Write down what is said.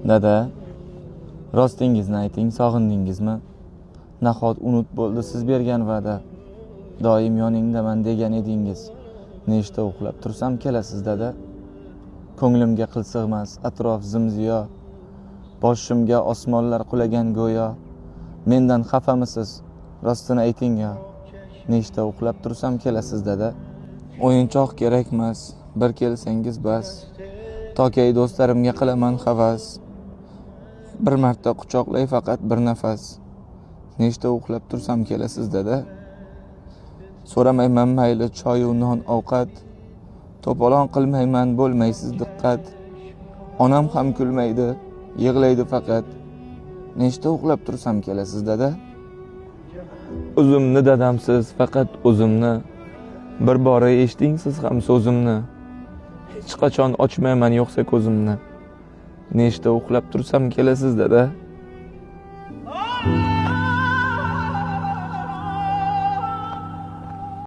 Dada, rostingizni ayting, sog'indingizmi? Nahot unut bo'ldi siz bergan va'da. Doim yoningdaman degan edingiz. Nechta uxlab tursam kelasiz dada. Ko'nglimga qilsig'mas, atrof zimziyo. Boshimga osmonlar qulagan go'yo. Mendan xafamisiz? Rostini ayting yo. Nechta uxlab tursam kelasiz dada. O'yinchoq kerakmas, bir kelsangiz bas. Tokay do'stlarimga qilaman havas. Bir marta quchoqlay faqat bir nafas. Nechta uxlab tursam kelasiz dada. So'ramayman mayli choy u non ovqat. To'polon qilmayman, bo'lmaysiz diqqat. Onam ham kulmaydi, yig'laydi faqat. Nechta uxlab tursam kelasiz dada. O'zimni dadamsiz, faqat o'zimni. Bir bora eshiting siz ham so'zimni. Hech qachon ochmayman yo'qsa ko'zimni. Nechta uxlab tursam kelasiz dada.